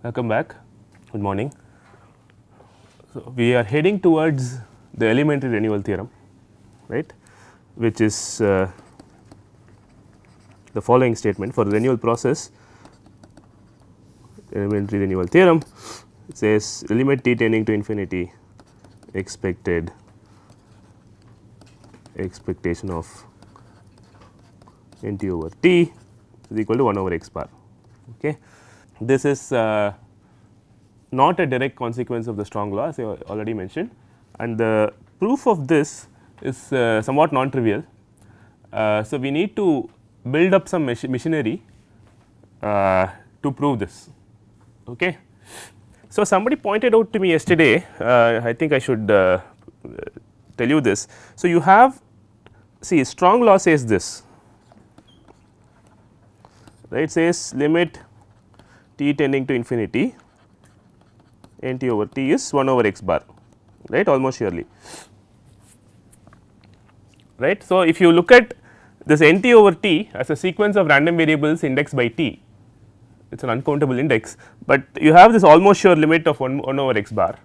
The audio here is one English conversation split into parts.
Welcome back, good morning. So, we are heading towards the elementary renewal theorem, right, which is the following statement: for the renewal process, elementary renewal theorem, it says limit t tending to infinity expectation of n t over t is equal to 1 over x bar. Okay. This is not a direct consequence of the strong law, as I already mentioned, and the proof of this is somewhat non trivial. So, we need to build up some machinery to prove this. Okay. So, somebody pointed out to me yesterday, I think I should tell you this. So, you have, see, strong law says this, right, says limit t tending to infinity n t over t is 1 over x bar, right, almost surely, right. So, if you look at this n t over t as a sequence of random variables indexed by t, it is an uncountable index, but you have this almost sure limit of 1 over x bar.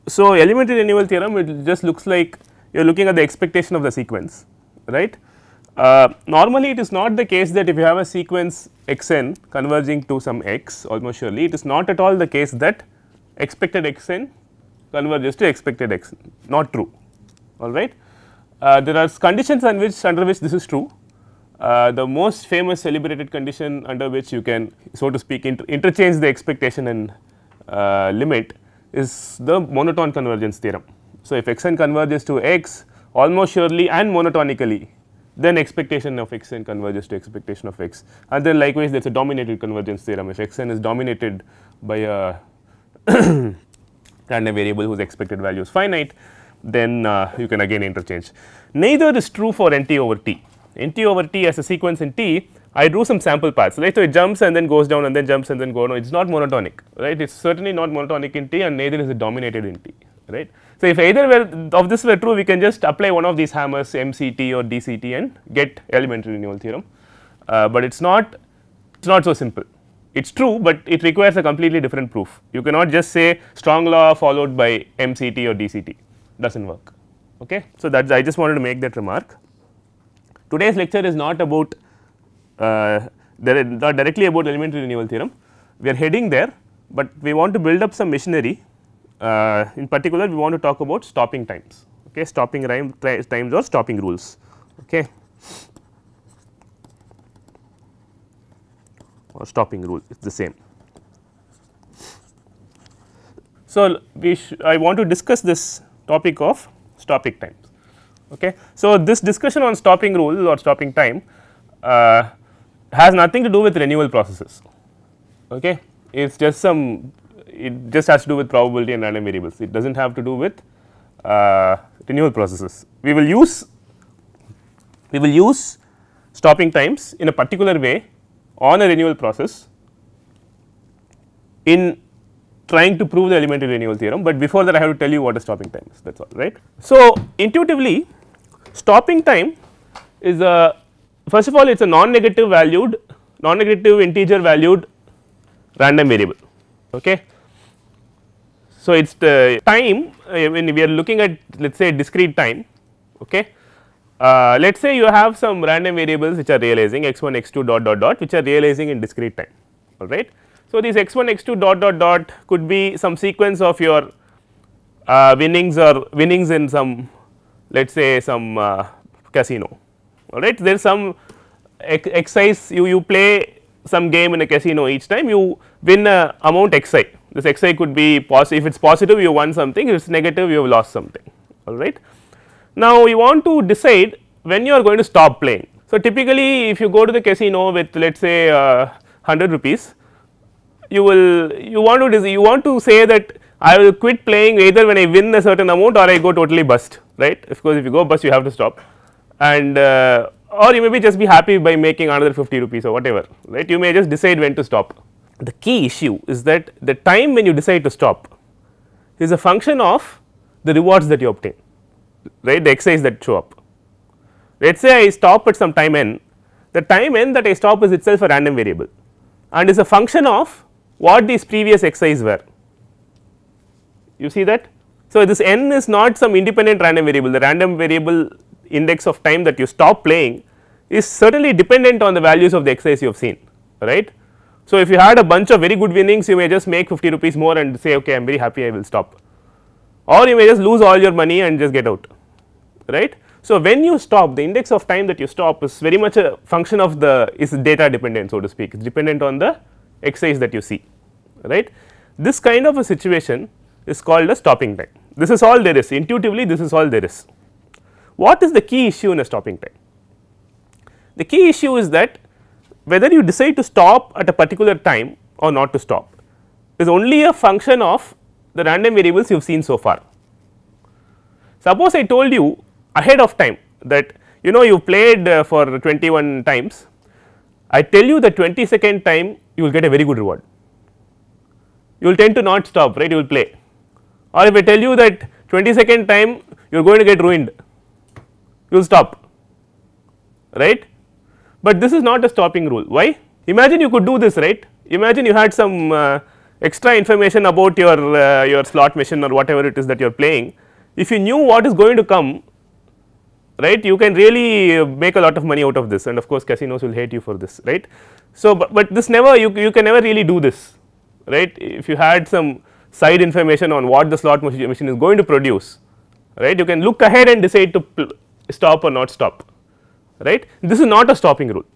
So, elementary renewal theorem, it just looks like you are looking at the expectation of the sequence, right. Normally it is not the case that if you have a sequence x n converging to some x, almost surely it is not at all the case that expected x n converges to expected x n, not true, alright. There are conditions under which this is true. The most famous celebrated condition under which you can, so to speak, interchange the expectation and limit is the monotone convergence theorem. So, if x n converges to x almost surely and monotonically, then expectation of x n converges to expectation of x, and then likewise there is a dominated convergence theorem. If x n is dominated by a random variable whose expected value is finite, then you can again interchange. Neither is true for n t over t. N t over t as a sequence in t, I drew some sample paths, right. So, it jumps and then goes down and then jumps and then goes down, it is not monotonic, right, it is certainly not monotonic in t and neither is it dominated in t, right. So, if either of this were true, we can just apply one of these hammers MCT or DCT and get elementary renewal theorem, but it is not so simple. It is true, but it requires a completely different proof. You cannot just say strong law followed by MCT or DCT, does not work. Okay. So, that is, I just wanted to make that remark. Today's lecture is not about not directly about elementary renewal theorem, we are heading there, but we want to build up some machinery. In particular, we want to talk about stopping times, okay, stopping times or stopping rules, okay, or stopping rule, it is the same. So, I want to discuss this topic of stopping times. Okay. So, this discussion on stopping rule or stopping time has nothing to do with renewal processes. Okay. It is just it just has to do with probability and random variables, it does not have to do with renewal processes. We will use stopping times in a particular way on a renewal process in trying to prove the elementary renewal theorem, but before that I have to tell you what a stopping time is, that is all, right. So, intuitively stopping time is a, first of all, it is a non-negative integer valued random variable. Okay. So, it is the time when we are looking at, let us say, discrete time. Okay. Let us say you have some random variables which are realizing x 1 x 2 dot dot dot, which are realizing in discrete time, alright. So, these x 1 x 2 dot dot dot could be some sequence of your winnings in some, let us say, some casino, alright. There is some exercise, you play some game in a casino, each time you win a amount xi. This xi could be positive, if it is positive you won something, if it is negative you have lost something, alright. Now, you want to decide when you are going to stop playing. So, typically if you go to the casino with, let us say 100 rupees, you want to say that I will quit playing either when I win a certain amount or I go totally bust, right. Of course, if you go bust you have to stop, and or you may just be happy by making another 50 rupees or whatever, right. You may just decide when to stop. The key issue is that the time when you decide to stop is a function of the rewards that you obtain, right, the exercise that show up. Let us say I stop at some time n, the time n that I stop is itself a random variable and is a function of what these previous xi's were. You see that? So, this n is not some independent random variable, the random variable index of time that you stop playing is certainly dependent on the values of the xi's you have seen, right. So, if you had a bunch of very good winnings, you may just make 50 rupees more and say okay I am very happy I will stop, or you may just lose all your money and just get out, right. So, when you stop, the index of time that you stop is very much a function of the is data dependent, so to speak, it is dependent on the xi's that you see, right. This kind of a situation is called a stopping time. This is all there is, intuitively this is all there is. What is the key issue in a stopping time? The key issue is that whether you decide to stop at a particular time or not to stop is only a function of the random variables you have seen so far. Suppose I told you ahead of time that you played for 21 times, I tell you the 22nd time you will get a very good reward, you will tend to not stop, right, you will play. Or if I tell you that 22nd time you are going to get ruined, you will stop, right. But this is not a stopping rule. Why? Imagine you could do this, right. Imagine you had some extra information about your slot machine or whatever it is that you are playing. If you knew what is going to come, right, you can really make a lot of money out of this, and of course casinos will hate you for this, right. So, but this never you can never really do this, right. If you had some side information on what the slot machine is going to produce, right, you can look ahead and decide to stop or not stop, right. This is not a stopping rule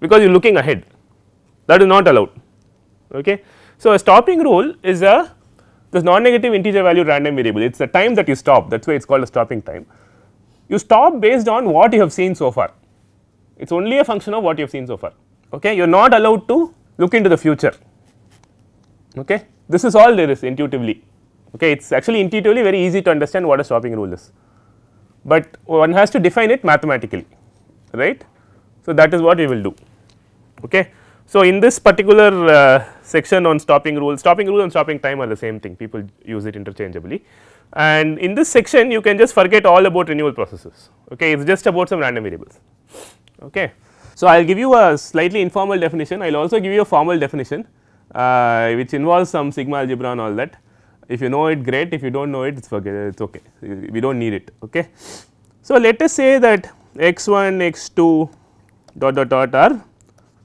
because you are looking ahead, that is not allowed, okay. So, a stopping rule is this non-negative integer valued random variable, it is the time that you stop, that is why it is called a stopping time. You stop based on what you have seen so far, it is only a function of what you have seen so far, okay. You are not allowed to look into the future, okay. This is all there is intuitively, okay. It is actually intuitively very easy to understand what a stopping rule is, but one has to define it mathematically, right. So, that is what we will do, okay. So, in this particular section on stopping rule and stopping time are the same thing, people use it interchangeably, and in this section you can just forget all about renewal processes, okay. It is just about some random variables, okay. So, I will give you a slightly informal definition, I will also give you a formal definition which involves some sigma algebra and all that. If you know it, great, if you do not know it, it's forget, it's okay, we do not need it, okay. So, let us say that x1 x2 dot dot dot are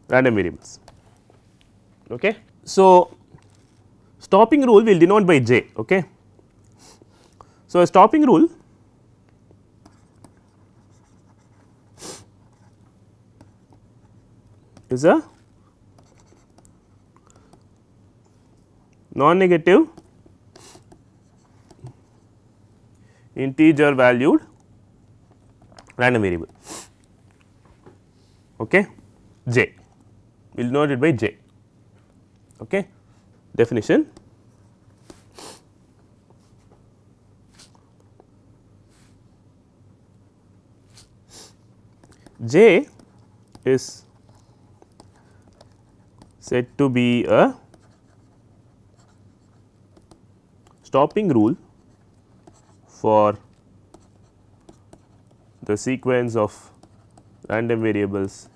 random variables, okay. So, stopping rule we will denote by j, okay. So, a stopping rule is a non-negative integer valued random variable, okay, j, we will denote it by j, okay. Definition: j is said to be a stopping rule for the sequence of random variables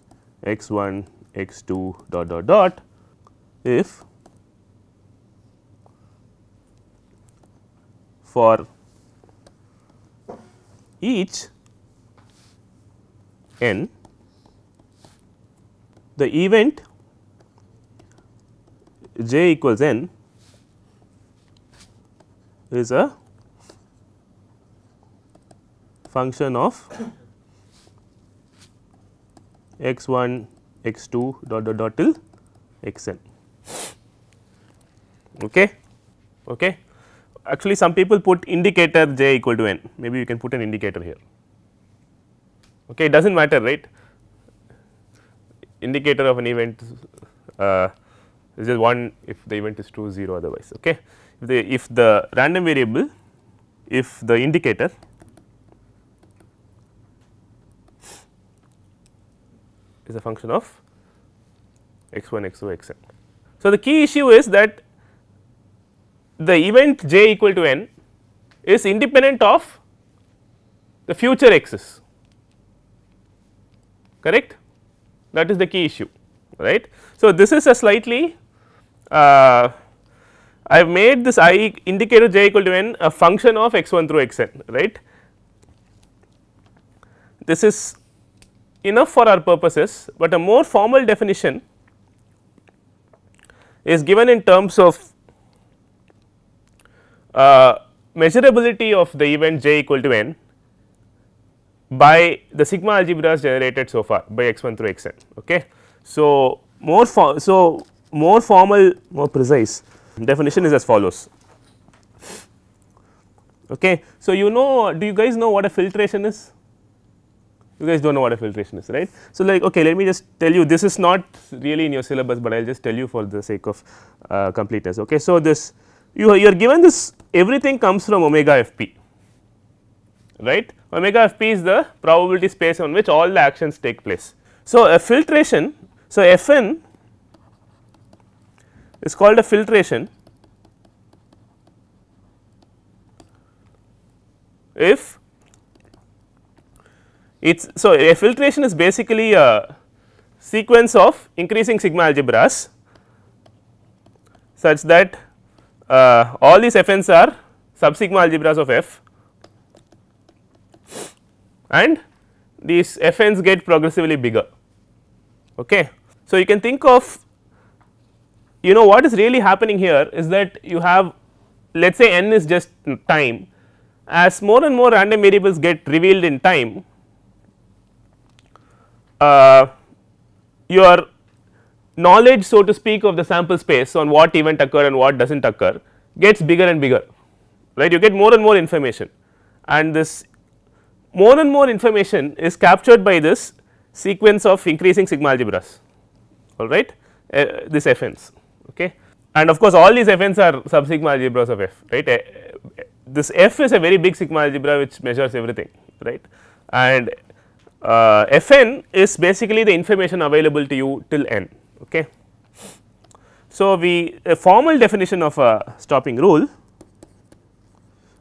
x1 x2 dot dot dot if for each n the event j equals n is a function of x1 x2 dot dot dot till xn, okay. Okay. Actually some people put indicator j equal to n, maybe you can put an indicator here, okay. It does not matter, right, indicator of an event is just 1 if the event is true, 0 otherwise, okay. If the random variable, if the indicator is a function of x1 x2 xn. So, the key issue is that the event j equal to n is independent of the future x's, correct, that is the key issue, right. So, this is a slightly I have made this I indicator j equal to n a function of x1 through xn, right. This is enough for our purposes, but a more formal definition is given in terms of measurability of the event j equal to n by the sigma algebras generated so far by x1 through xn. Okay. So, more formal, more precise definition is as follows. Okay. So, you know, do you guys know what a filtration is? You guys do not know what a filtration is, right. So, like, okay, let me just tell you, this is not really in your syllabus, but I will just tell you for the sake of completeness. Okay. So, this you are given this, everything comes from omega f p, right. Omega f p is the probability space on which all the actions take place. So, a filtration, so f n is called a filtration if it's, so a filtration is basically a sequence of increasing sigma algebras such that all these f n's are sub sigma algebras of f, and these f n's get progressively bigger. Okay. So, you can think of, you know, what is really happening here is that you have, let us say n is just time, as more and more random variables get revealed in time, your knowledge, so to speak, of the sample space on what event occur and what does not occur gets bigger and bigger, right. You get more and more information, and this more and more information is captured by this sequence of increasing sigma algebras, all right, this f n's. Okay. And of course, all these f n's are sub sigma algebras of f, right. This f is a very big sigma algebra which measures everything, right, and f n is basically the information available to you till n. Okay. So, a formal definition of a stopping rule,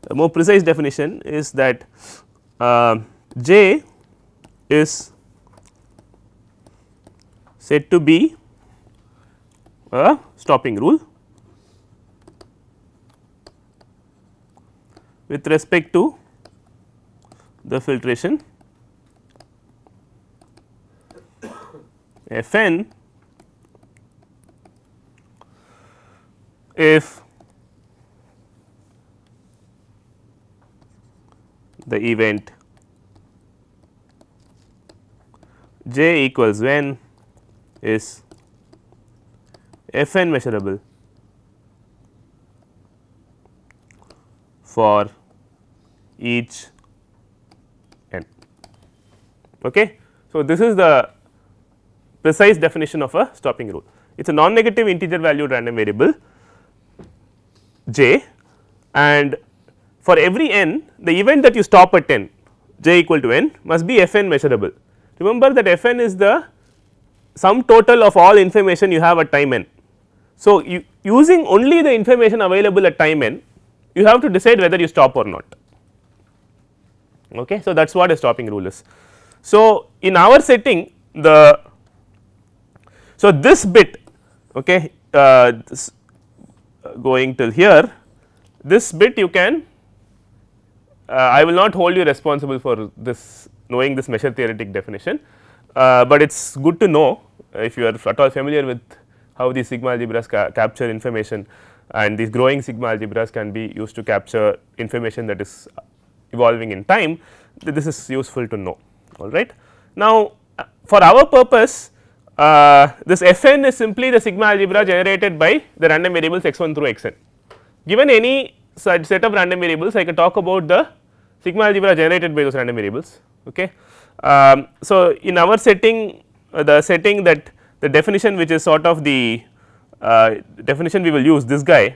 a more precise definition is that j is said to be a stopping rule with respect to the filtration f n if the event j equals n is f n measurable for each n. Okay. So, this is the precise definition of a stopping rule. It is a non negative integer valued random variable j, and for every n, the event that you stop at n, j equal to n, must be f n measurable. Remember that f n is the sum total of all information you have at time n. So, using only the information available at time n, you have to decide whether you stop or not. Okay. So, that is what a stopping rule is. So, in our setting, so this bit, okay, this going till here, this bit you can, I will not hold you responsible for this, knowing this measure theoretic definition, but it is good to know if you are at all familiar with how these sigma algebras capture information, and these growing sigma algebras can be used to capture information that is evolving in time, this is useful to know, all right. Now, for our purpose, this f n is simply the sigma algebra generated by the random variables x 1 through x n. Given any such set of random variables, I can talk about the sigma algebra generated by those random variables. Okay. So, in our setting, the setting that the definition which is sort of the definition we will use, this guy,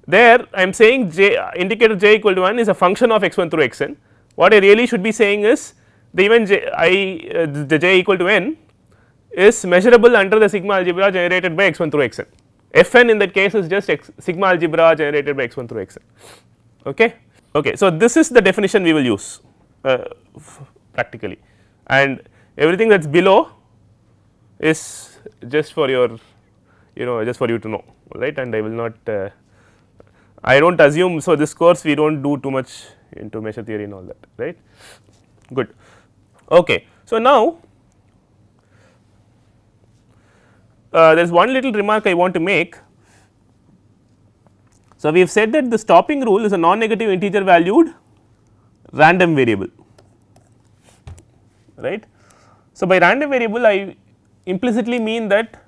there I am saying j indicator j equal to 1 is a function of x 1 through x n. What I really should be saying is the event the j equal to n is measurable under the sigma algebra generated by x 1 through x n. f n in that case is just sigma algebra generated by x 1 through x n. Okay. Okay. So, this is the definition we will use practically, and everything that is below is just for your just for you to know, right, and I will not I do not assume. So, this course we do not do too much into measure theory and all that, right, good. Okay. So, now there is one little remark I want to make. So, we have said that the stopping rule is a non-negative integer valued random variable, right. So, by random variable I implicitly mean that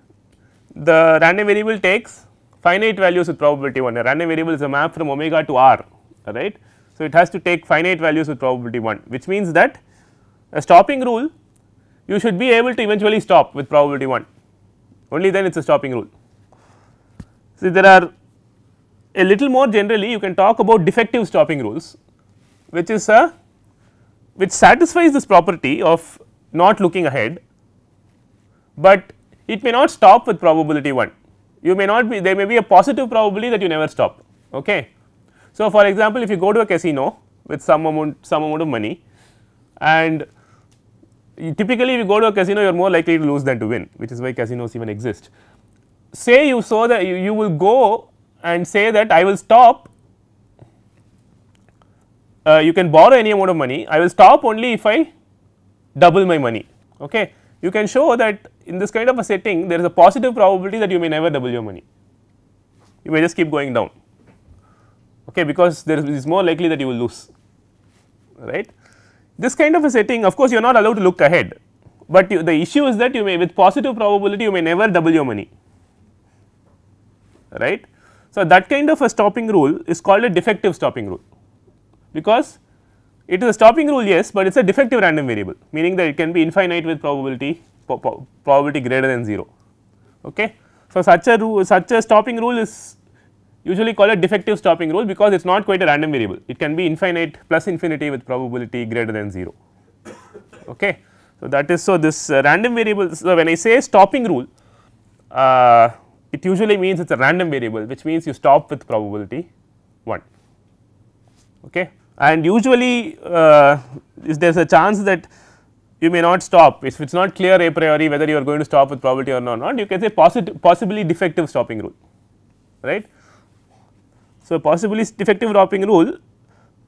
the random variable takes finite values with probability 1. A random variable is a map from omega to r, right. So, it has to take finite values with probability 1, which means that a stopping rule you should be able to eventually stop with probability 1, only then it is a stopping rule. So, there are a little more generally you can talk about defective stopping rules, which is which satisfies this property of not looking ahead, but it may not stop with probability 1. You may not be, there may be a positive probability that you never stop. Okay. So, for example, if you go to a casino with some amount of money, and typically if you go to a casino you are more likely to lose than to win, which is why casinos even exist. Say you saw that you will go and say that I will stop, you can borrow any amount of money, I will stop only if I double my money. Okay. You can show that in this kind of a setting there is a positive probability that you may never double your money, you may just keep going down, okay, because there is more likely that you will lose, right. This kind of a setting, of course, you are not allowed to look ahead, but the issue is that you may, with positive probability you may never double your money, right. So, that kind of a stopping rule is called a defective stopping rule, because it is a stopping rule, yes, but it is a defective random variable, meaning that it can be infinite with probability greater than 0. Okay. So, such a stopping rule is usually called a defective stopping rule, because it is not quite a random variable, it can be infinite plus infinity with probability greater than 0. Okay. So, that is, so this random variable, so when I say stopping rule, it usually means it is a random variable, which means you stop with probability 1. Okay. And usually there is a chance that you may not stop, if it is not clear a priori whether you are going to stop with probability or not, you can say possibly defective stopping rule, right. So, possibly defective stopping rule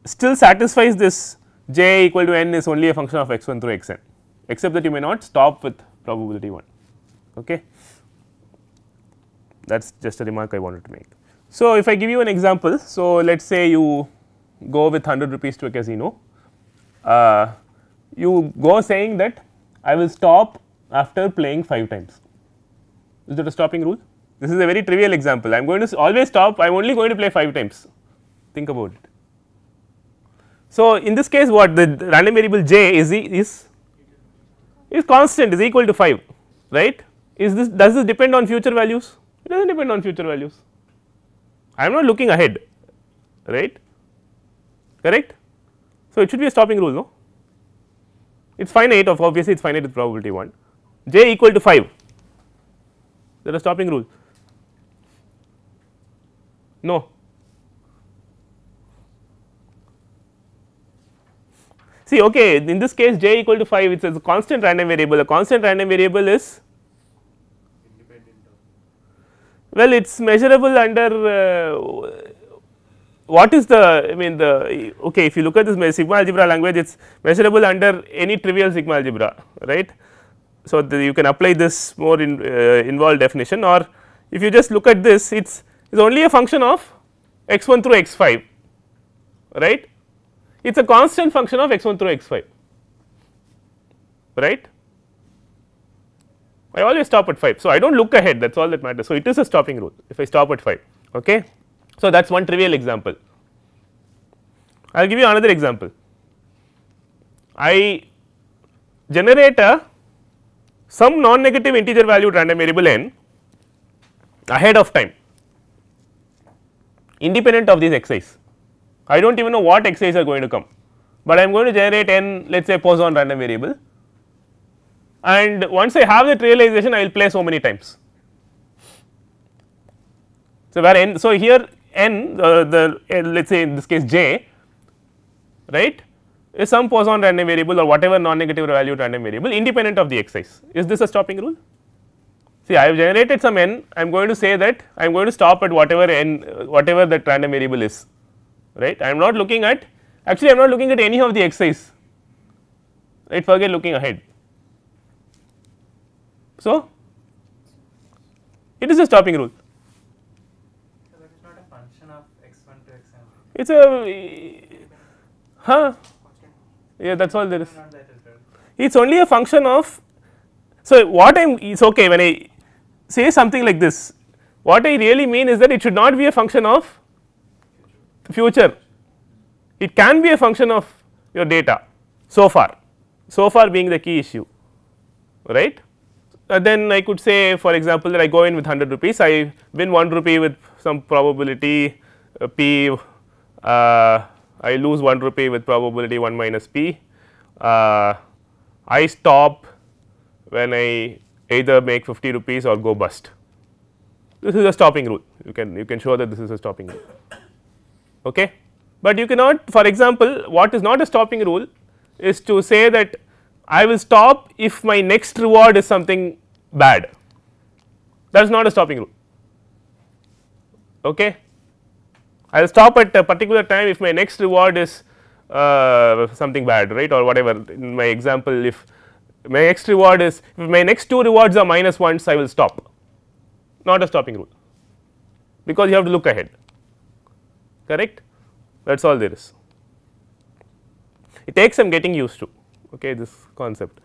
still satisfies this j equal to n is only a function of x1 through xn, except that you may not stop with probability 1. Okay. That is just a remark I wanted to make. So, if I give you an example, so let us say you go with 100 rupees to a casino, you go saying that I will stop after playing 5 times. Is that a stopping rule? This is a very trivial example, I am going to always stop, I am only going to play 5 times, think about it. So, in this case what the random variable j is constant, is equal to 5, right. Is this, does this depend on future values? It does not depend on future values, I am not looking ahead, right, correct. So, it should be a stopping rule, no, it is finite, obviously it is finite with probability 1, j equal to 5, there is a stopping rule, no. See, okay, in this case j equal to 5, it is a constant random variable, a constant random variable is well, it is measurable under what is the, I mean the, okay, if you look at this sigma algebra language, it is measurable under any trivial sigma algebra, right. So, you can apply this more involved definition, or if you just look at this, it is only a function of x1 through x5, right. It is a constant function of x1 through x5, right. I always stop at 5. So, I do not look ahead, that is all that matters. So, it is a stopping rule if I stop at 5. Okay. So, that is one trivial example. I will give you another example. I generate some non-negative integer valued random variable n ahead of time, independent of these xi's. I do not even know what xi's are going to come, but I am going to generate n, let us say Poisson random variable, and once I have that realization I will play so many times. So, where n, so here n let us say in this case j, right, is some Poisson random variable or whatever non-negative valued random variable independent of the xi's. Is this a stopping rule? See, I have generated some n, I am going to say that I am going to stop at whatever n, whatever that random variable is, right. I am not looking at, actually I am not looking at any of the xi's, right, forget looking ahead. So, it is a stopping rule. So, that is not a function of x1 to xn. It is a, yeah, that is all there is. It is only a function of, so what I am, it is okay when I say something like this, what I really mean is that it should not be a function of future, it can be a function of your data so far being the key issue, right. Then I could say for example, that I go in with 100 rupees, I win 1 rupee with some probability p, I lose 1 rupee with probability 1 minus p, I stop when I either make 50 rupees or go bust. This is a stopping rule, you can show that this is a stopping rule, okay. But you cannot, for example, what is not a stopping rule is to say that I will stop if my next reward is something bad, that is not a stopping rule, okay. I will stop at a particular time if my next reward is something bad, right, or whatever. In my example, if my next reward is, if my next 2 rewards are minus 1s, I will stop, not a stopping rule, because you have to look ahead, correct, that is all there is. It takes some getting used to, okay, this concept.